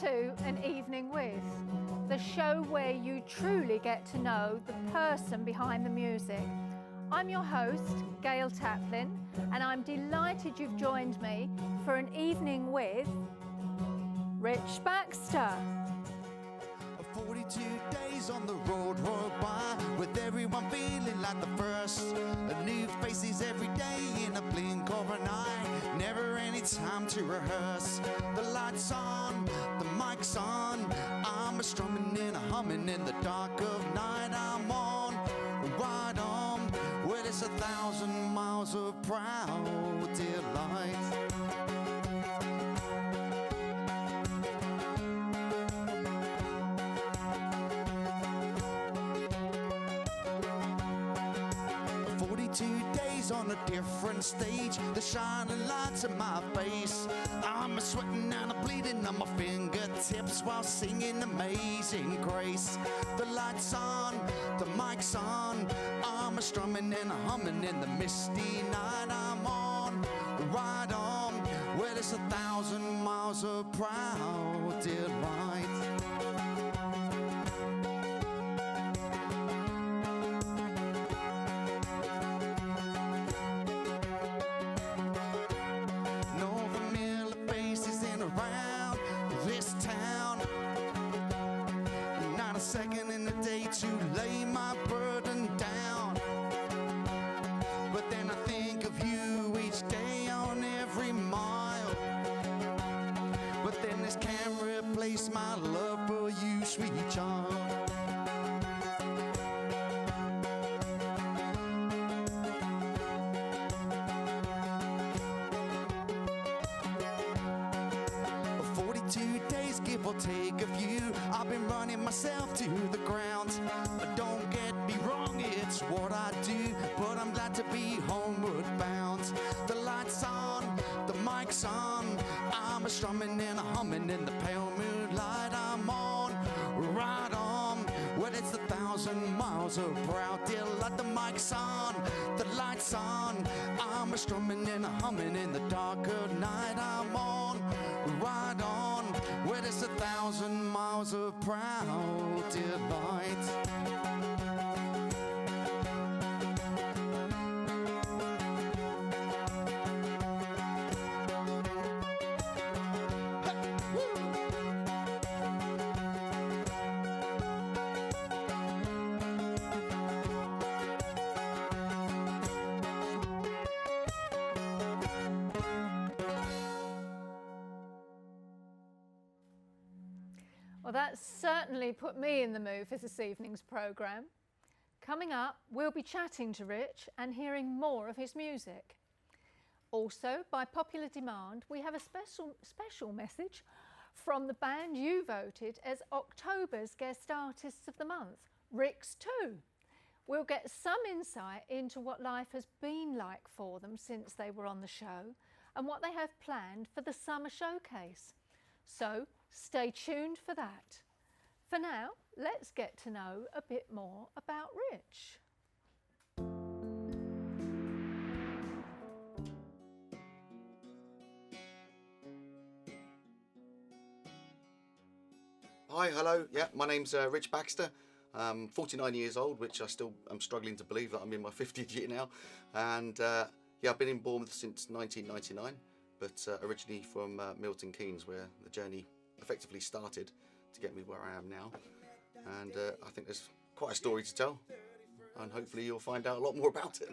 to An Evening With, the show where you truly get to know the person behind the music. I'm your host, Gail Taplin, and I'm delighted you've joined me for An Evening With Rich Baxter. 42 days on the road roll by, with everyone feeling like the first. New faces every day in a blink of an eye. Never any time to rehearse. The lights on, the mic's on. I'm a strumming and a humming in the dark of night. I'm on, right on. Well, it's 1,000 miles of proud delight. 42 days on a different stage, the shining lights in my face. I'm a sweating and a bleeding on my fingertips while singing Amazing Grace. The lights on, the mic's on. I'm a strumming and a humming in the misty night. I'm on, right on. Well, it's 1,000 miles of proud delight. Second in the day to lay my burden down, but then I think of you each day on every mile. But then this can't replace my love for you, sweet child. Give or take a few, I've been running myself to the ground. Don't get me wrong, it's what I do, but I'm glad to be homeward bound. The lights on, the mic's on. I'm a strumming and a humming in the pale moonlight. I'm on, right on. Well, it's 1,000 miles of proud delight. The mic's on, the lights on. I'm a strumming and a humming in the dark of night. I'm on, right on. Well, it's 1,000 miles of proud delight. Well, that certainly put me in the mood for this evening's programme. Coming up, we'll be chatting to Rich and hearing more of his music. Also, by popular demand, we have a special message from the band you voted as October's Guest Artists of the Month, Rix 2. We'll get some insight into what life has been like for them since they were on the show and what they have planned for the summer showcase. So, stay tuned for that. For now, let's get to know a bit more about Rich. Hi, hello. Yeah, my name's Rich Baxter. I'm 49 years old, which I'm struggling to believe that I'm in my 50th year now. And yeah, I've been in Bournemouth since 1999, but originally from Milton Keynes, where the journey effectively started to get me where I am now. And I think there's quite a story to tell, and hopefully you'll find out a lot more about it.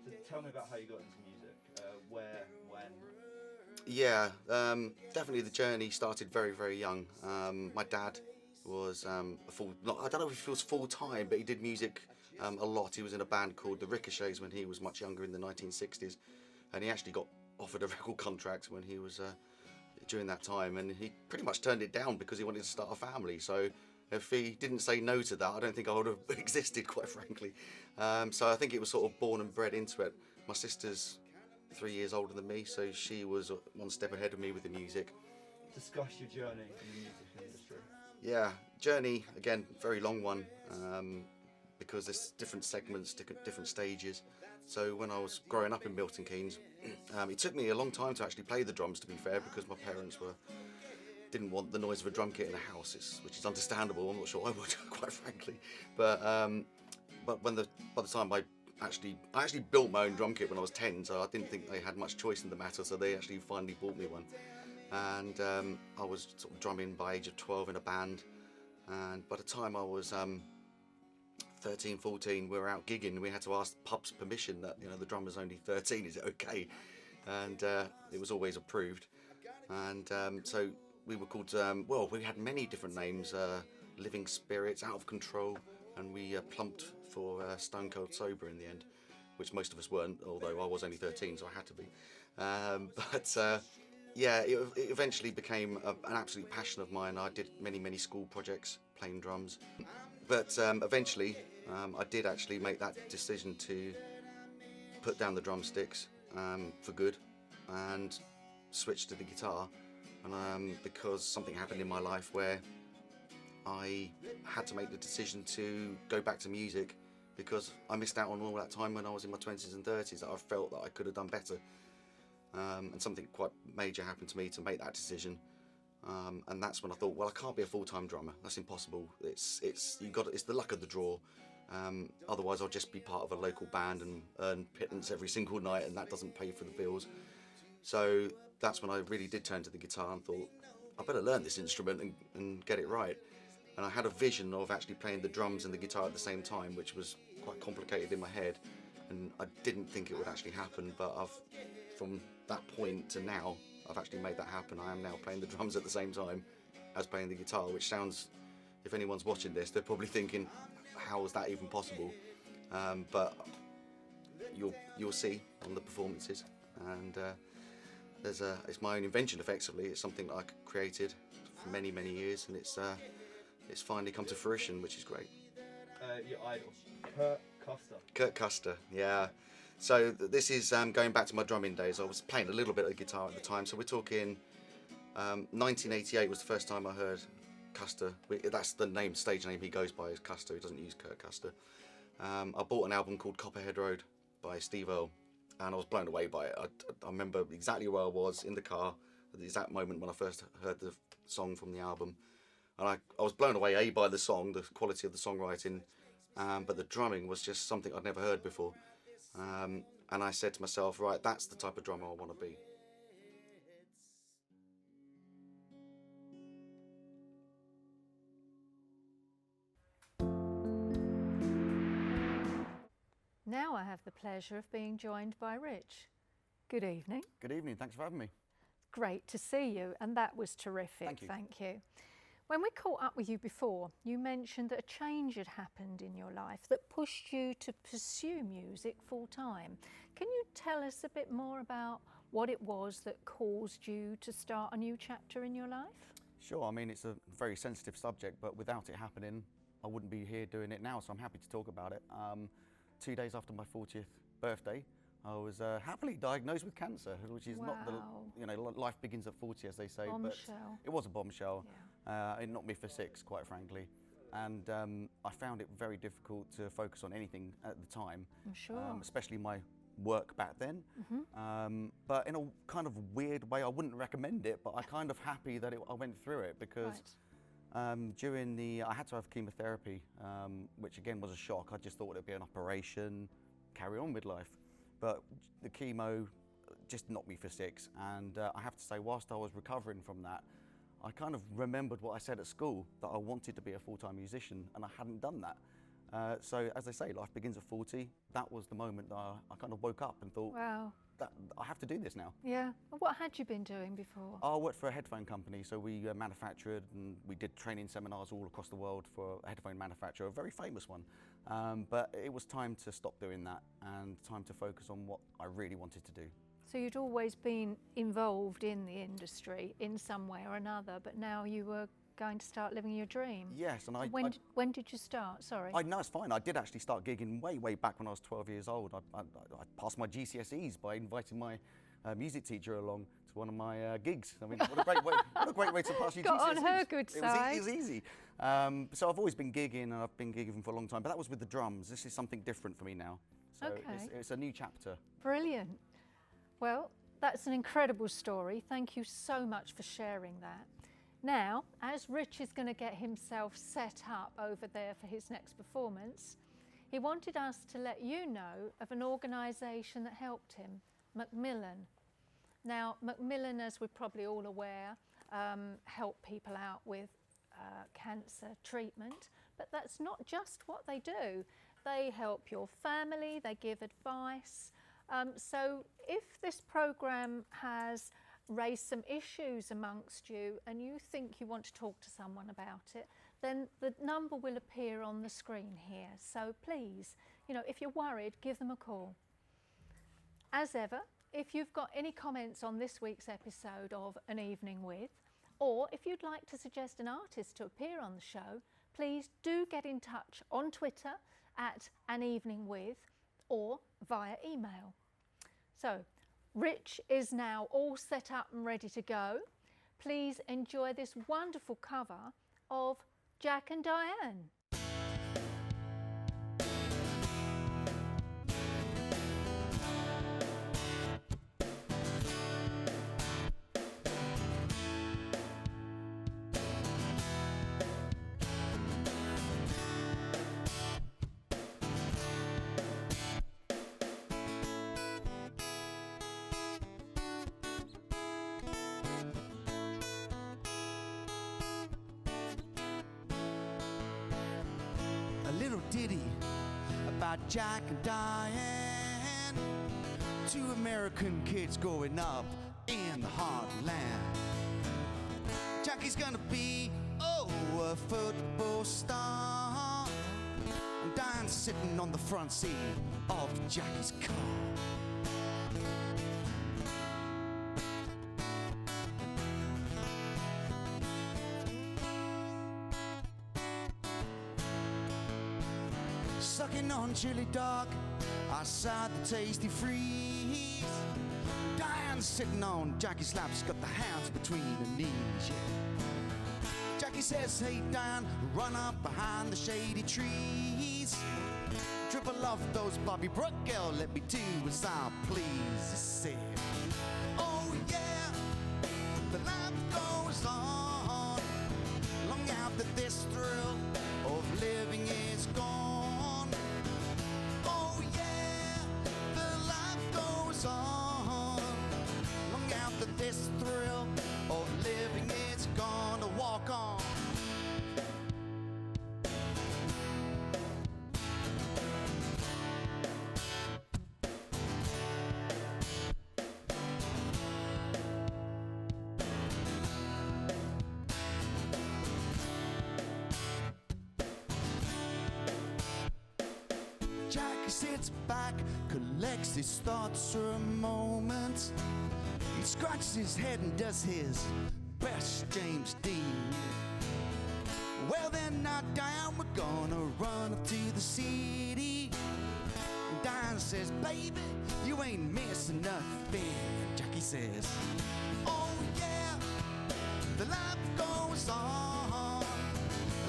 So tell me about how you got into music, where, when? Yeah, definitely the journey started very, very young. My dad was I don't know if he was full-time, but he did music a lot. He was in a band called the Ricochets when he was much younger in the 1960s, and he actually got offered a record contract when he was during that time, and he pretty much turned it down because he wanted to start a family. So if he didn't say no to that, I don't think I would have existed, quite frankly. So I think it was sort of born and bred into it. My sister's 3 years older than me, so she was one step ahead of me with the music. Discuss your journey in the music industry. Yeah, journey, again, very long one, because there's different segments, different stages. So when I was growing up in Milton Keynes, it took me a long time to actually play the drums, to be fair, because my parents were didn't want the noise of a drum kit in a house, which is understandable. I'm not sure I would, quite frankly. But by the time I actually built my own drum kit when I was 10, so I didn't think they had much choice in the matter. So they actually finally bought me one, and I was sort of drumming by age of 12 in a band. And by the time I was 13, 14, we were out gigging. We had to ask pubs permission that, you know, the drummer's only 13, is it okay? And it was always approved. And so we were called, well, we had many different names, Living Spirits, Out of Control, and we plumped for Stone Cold Sober in the end, which most of us weren't, although I was only 13, so I had to be. Yeah, it eventually became an absolute passion of mine. I did many school projects playing drums. But eventually, I did actually make that decision to put down the drumsticks for good and switch to the guitar. And because something happened in my life where I had to make the decision to go back to music, because I missed out on all that time when I was in my 20s and 30s that I felt that I could have done better. And something quite major happened to me to make that decision. And that's when I thought, well, I can't be a full-time drummer. That's impossible. It's the luck of the draw. Otherwise, I'll just be part of a local band and earn pittance every single night, and that doesn't pay for the bills. So that's when I really did turn to the guitar and thought, I better learn this instrument and get it right. And I had a vision of actually playing the drums and the guitar at the same time, which was quite complicated in my head, and I didn't think it would actually happen. But from that point to now, I've actually made that happen. I am now playing the drums at the same time as playing the guitar, which sounds, if anyone's watching this, they're probably thinking, how is that even possible? But you'll see on the performances, and it's my own invention effectively. It's something that I created for many years, and it's finally come to fruition, which is great. Your idol, Kurt Custer. Kurt Custer, yeah. So this is going back to my drumming days. I was playing a little bit of guitar at the time, so we're talking 1988 was the first time I heard Custer. That's the stage name he goes by, is Custer. He doesn't use Kurt Custer. I bought an album called Copperhead Road by Steve Earle, and I was blown away by it. I remember exactly where I was in the car at the exact moment when I first heard the song from the album. And I was blown away, by the song, the quality of the songwriting, but the drumming was just something I'd never heard before. And I said to myself, right, that's the type of drummer I want to be. Now I have the pleasure of being joined by Rich. Good evening. Good evening, thanks for having me. Great to see you, and that was terrific. Thank you. When we caught up with you before, you mentioned that a change had happened in your life that pushed you to pursue music full time. Can you tell us a bit more about what it was that caused you to start a new chapter in your life? Sure, I mean, it's a very sensitive subject, but without it happening, I wouldn't be here doing it now, so I'm happy to talk about it. 2 days after my 40th birthday, I was happily diagnosed with cancer, which is not the, life begins at 40, as they say. Bombshell. But it was a bombshell. Yeah. It knocked me for six, quite frankly. And I found it very difficult to focus on anything at the time. I'm sure. Especially my work back then. Mm-hmm. But in a kind of weird way, I wouldn't recommend it, but I'm kind of happy that I went through it, because I had to have chemotherapy, which again was a shock. I just thought it'd be an operation, carry on with life. But the chemo just knocked me for six, and I have to say, whilst I was recovering from that, I kind of remembered what I said at school, that I wanted to be a full-time musician, and I hadn't done that. So as they say, life begins at 40. That was the moment that I kind of woke up and thought, wow, that I have to do this now. Yeah. What had you been doing before? I worked for a headphone company, so we manufactured and we did training seminars all across the world for a headphone manufacturer, a very famous one. But it was time to stop doing that and time to focus on what I really wanted to do. So you'd always been involved in the industry in some way or another, but now you were going to start living your dream. Yes, and when did you start? Sorry. No, it's fine. I did actually start gigging way back when I was 12 years old. I passed my GCSEs by inviting my music teacher along to one of my gigs. I mean, what a great way to pass your GCSEs. Got on her good side. It was easy. So I've always been gigging, and I've been gigging for a long time, but that was with the drums. This is something different for me now. So okay. It's a new chapter. Brilliant. Well, that's an incredible story. Thank you so much for sharing that. Now, as Rich is going to get himself set up over there for his next performance, he wanted us to let you know of an organisation that helped him, Macmillan. Now, Macmillan, as we're probably all aware, help people out with cancer treatment, but that's not just what they do. They help your family, they give advice. So if this programme has raised some issues amongst you and you think you want to talk to someone about it, then the number will appear on the screen here. So please, you know, if you're worried, give them a call. As ever, if you've got any comments on this week's episode of An Evening With, or if you'd like to suggest an artist to appear on the show, please do get in touch on Twitter at An Evening With or via email. So, Rich is now all set up and ready to go. Please enjoy this wonderful cover of Jack and Diane. A little ditty about Jack and Diane, two American kids growing up in the heartland. Jackie's gonna be, a football star, and Diane's sitting on the front seat of Jackie's car. Sucking on chili dog outside the tasty freeze. Diane's sitting on Jackie's lap, she's got the hands between her knees, yeah. Jackie says, hey Diane, run up behind the shady trees. Triple off those Bobby Brook, girl, let me do as I please. He said, oh yeah, the life goes on long after this thrill of living is gone. Oh yeah, the life goes on long after this thrill of living is gone. To walk on. Jackie sits back, collects his thoughts for a moment. He scratches his head and does his best James Dean. Well then, now Diane, we're gonna run up to the city. And Diane says, baby, you ain't missing nothing. Jackie says, oh yeah, the life goes on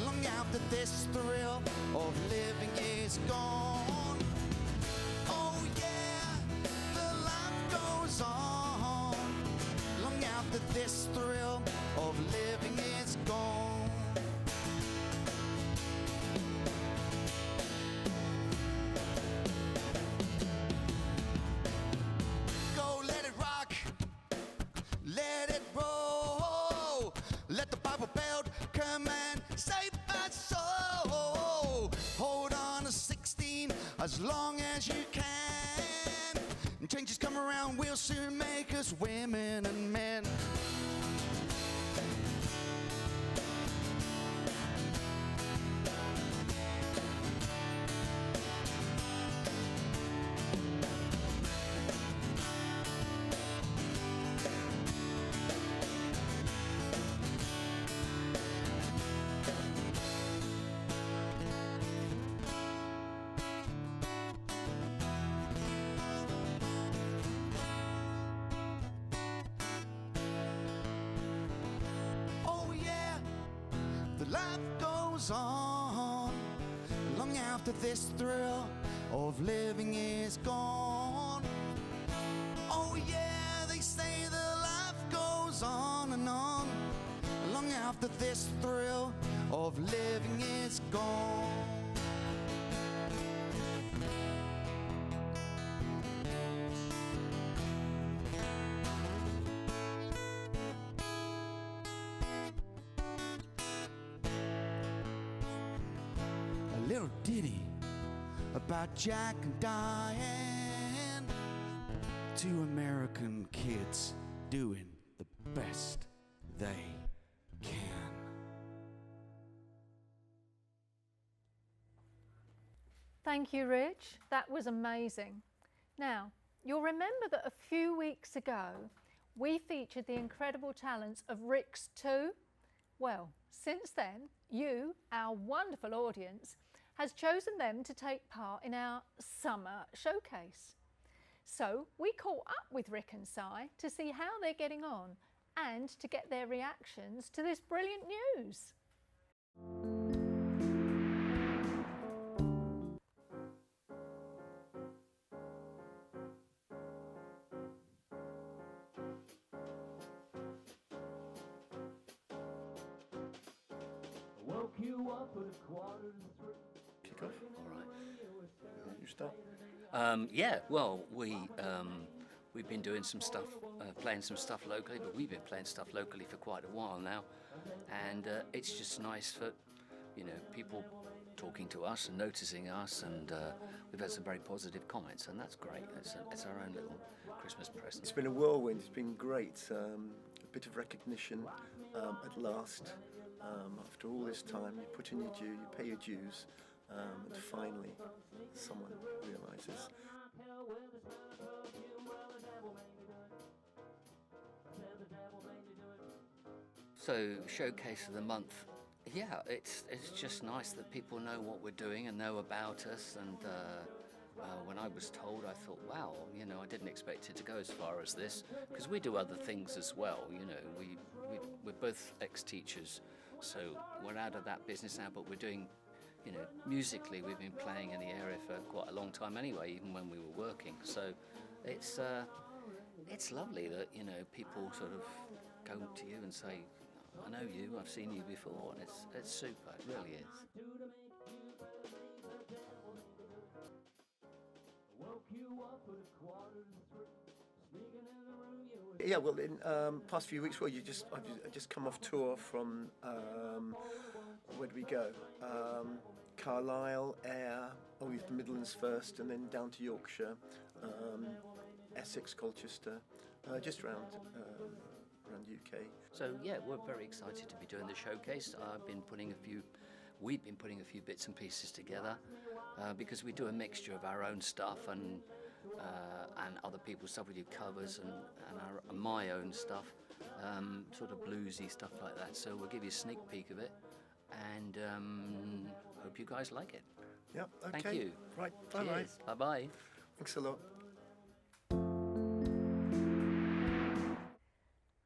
long after this thrill of living is gone. Oh yeah, the life goes on long after this thrill of living is gone. Go, let it rock, let it roll. Let the Bible Belt come and save my soul. Hold on to 16 as long as you can. And changes come around, will soon make us women and men. Life goes on long after this thrill of living is gone. Oh yeah, they say the life goes on and on long after after this thrill of living is gone. A little ditty about Jack and Diane, two American kids doing the best they can. Thank you, Rich. That was amazing. Now, you'll remember that a few weeks ago, we featured the incredible talents of Rix 2. Well, since then, you, our wonderful audience, has chosen them to take part in our summer showcase. So we caught up with Rick and Si to see how they're getting on and to get their reactions to this brilliant news. Woke you up at 2:45. Kick off. All right. You start. Yeah, well, we've been doing some stuff, playing some stuff locally, but we've been playing stuff locally for quite a while now, and it's just nice for, people talking to us and noticing us, and we've had some very positive comments, and that's great. It's our own little Christmas present. It's been a whirlwind. It's been great. A bit of recognition at last. After all this time, you put in your due, you pay your dues, and finally, someone realises. So, showcase of the month. Yeah, it's just nice that people know what we're doing and know about us. And when I was told, I thought, wow, I didn't expect it to go as far as this, because we do other things as well. We're both ex-teachers, so we're out of that business now. But we're doing, musically, we've been playing in the area for quite a long time anyway, even when we were working. So it's lovely that people sort of go to you and say, I know you, I've seen you before, and it's super, it really is. Yeah, well, in past few weeks, I've just come off tour from where do we go? Carlisle, Ayr, the Midlands first, and then down to Yorkshire, Essex, Colchester, just around UK. So yeah, we're very excited to be doing the showcase. We've been putting a few bits and pieces together because we do a mixture of our own stuff and other people's stuff. We do covers and my own stuff, sort of bluesy stuff like that. So we'll give you a sneak peek of it, and hope you guys like it. Yeah. Okay. Thank you. Right. Bye. Cheers. Bye bye. Thanks a lot.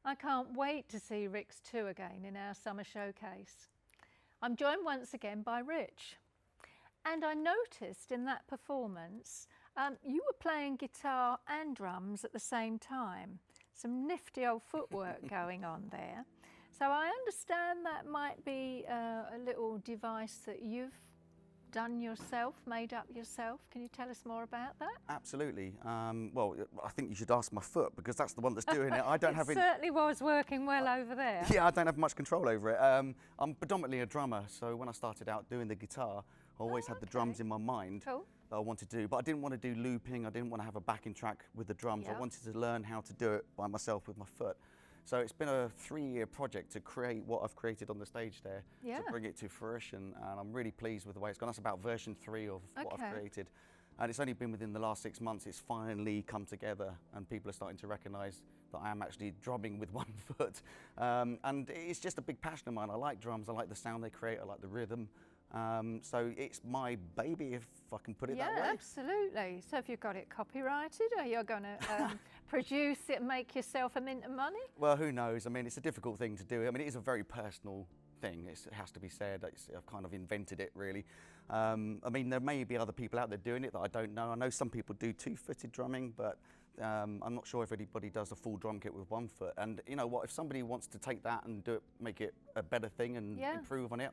I can't wait to see Rix 2 again in our summer showcase. I'm joined once again by Rich. And I noticed in that performance, you were playing guitar and drums at the same time. Some nifty old footwork going on there. So I understand that might be a little device that you've done yourself, made up yourself. Can you tell us more about that? Absolutely. Well, I think you should ask my foot, because that's the one that's doing it. I don't have it. Certainly was working well over there. Yeah, I don't have much control over it. I'm predominantly a drummer, so when I started out doing the guitar, I always had the drums in my mind that I wanted to do, but I didn't want to do looping. I didn't want to have a backing track with the drums. I wanted to learn how to do it by myself with my foot. So it's been a 3-year project to create what I've created on the stage there, to bring it to fruition, and I'm really pleased with the way it's gone. That's about version 3 of what I've created, and it's only been within the last 6 months it's finally come together, and people are starting to recognise that I am actually drumming with one foot, and it's just a big passion of mine. I like drums, I like the sound they create, I like the rhythm. So it's my baby, if I can put it that way. Yeah, absolutely. So if you've got it copyrighted, or you're going to produce it and make yourself a mint of money? Well, who knows? I mean, it's a difficult thing to do. I mean, it is a very personal thing. It has to be said. I've kind of invented it, really. I mean, there may be other people out there doing it that I don't know. I know some people do 2-footed drumming, but I'm not sure if anybody does a full drum kit with one foot. And you know what? If somebody wants to take that and do it, make it a better thing and improve on it,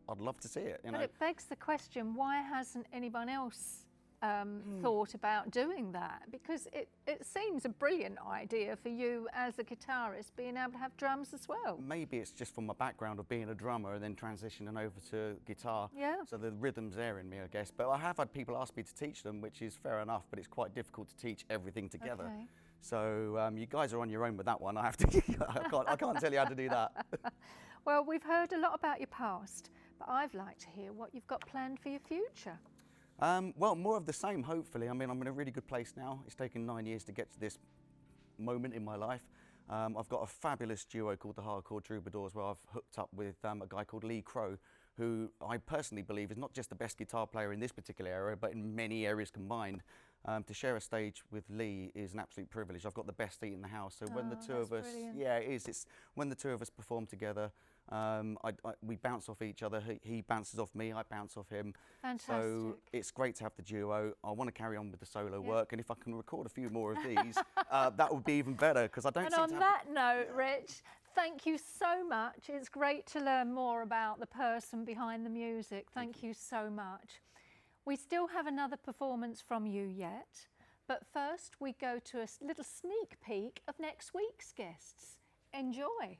I'd love to see it. You know? But it begs the question: why hasn't anyone else thought about doing that? Because it seems a brilliant idea for you as a guitarist, being able to have drums as well. Maybe it's just from my background of being a drummer and then transitioning over to guitar. Yeah. So the rhythm's there in me, I guess. But I have had people ask me to teach them, which is fair enough, but it's quite difficult to teach everything together. Okay. So you guys are on your own with that one. I have to. I can't tell you how to do that. Well, we've heard a lot about your past, but I'd like to hear what you've got planned for your future. Well, more of the same, hopefully. I mean, I'm in a really good place now. It's taken 9 years to get to this moment in my life. I've got a fabulous duo called the Hardcore Troubadours, where I've hooked up with a guy called Lee Crow, who I personally believe is not just the best guitar player in this particular area, but in many areas combined. To share a stage with Lee is an absolute privilege. I've got the best seat in the house, so when the two of us, brilliant. yeah, it is. It's when the two of us perform together. We bounce off each other. He bounces off me. I bounce off him. Fantastic. So it's great to have the duo. I want to carry on with the solo work, and if I can record a few more of these, that would be even better. Because I don't. And seem on to have that note, Rich, thank you so much. It's great to learn more about the person behind the music. Thank you so much. We still have another performance from you yet, but first we go to a little sneak peek of next week's guests. Enjoy.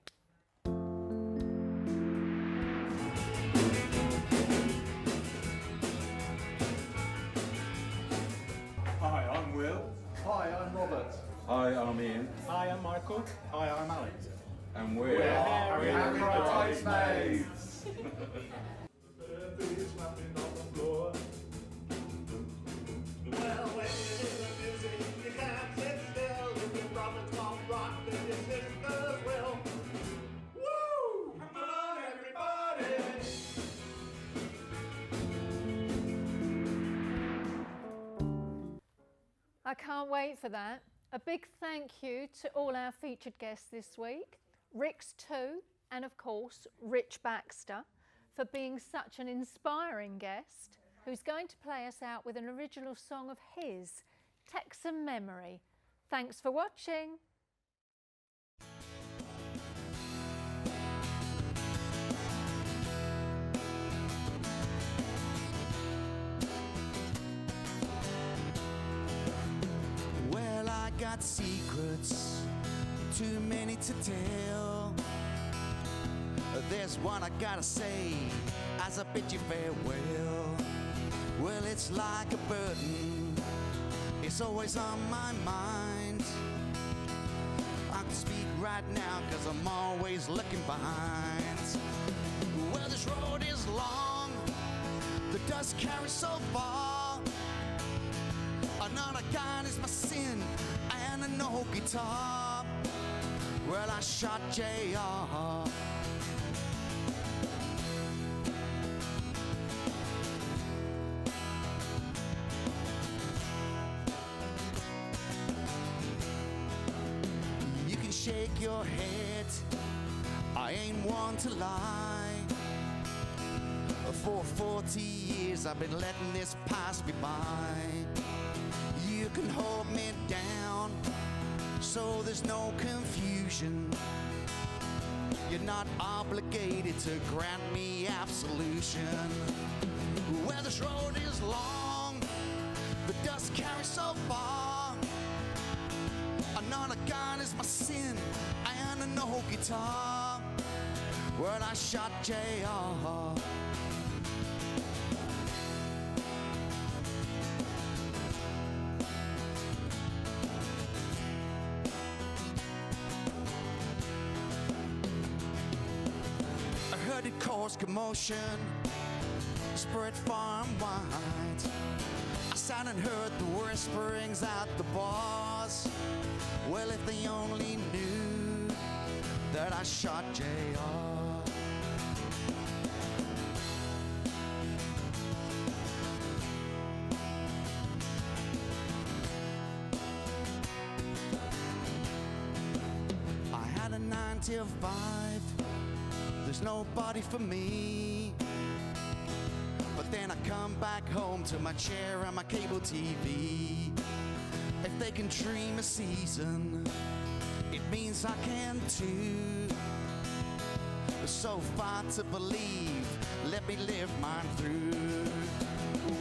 Hi, I'm Will. Hi, I'm Robert. Hi, I'm Ian. Hi, I'm Michael. Hi, I'm Alex. And we're Harry and the Bridesmaids. I can't wait for that. A big thank you to all our featured guests this week, Rix 2 and of course Rich Baxter, for being such an inspiring guest who's going to play us out with an original song of his, Texan Memory. Thanks for watching. Well, I got secrets, too many to tell. There's one I gotta say as I bid you farewell. Well, it's like a burden, it's always on my mind. I can speak right now cause I'm always looking behind. Well, this road is long, the dust carries so far. Another kind is my sin, and an old guitar. Well, I shot JR. You can shake your head, I ain't one to lie. For 40 years I've been letting this pass me by. You can hold me down, so there's no confusion. You're not obligated to grant me absolution. Well, this road is long, the dust carries so far. Another gun is my sin, and an old guitar. Well, I shot JR. It caused commotion, spread far and wide. I sat and heard the whisperings at the bars. Well, if they only knew that I shot JR. I had a 9 till 5. There's nobody for me. But then I come back home to my chair and my cable TV. If they can dream a season, it means I can too. So far to believe, let me live mine through.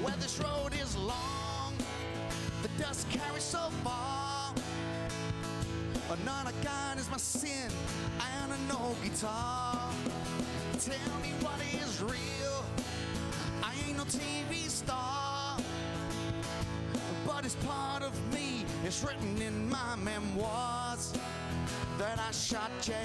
Well, this road is long, the dust carries so far. None I got is my sin and a no guitar. Tell me what is real, I ain't no TV star, but it's part of me, it's written in my memoirs that I shot JR.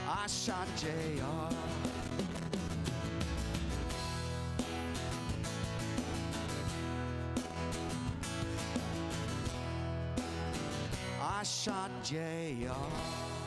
I shot JR. I shot JR.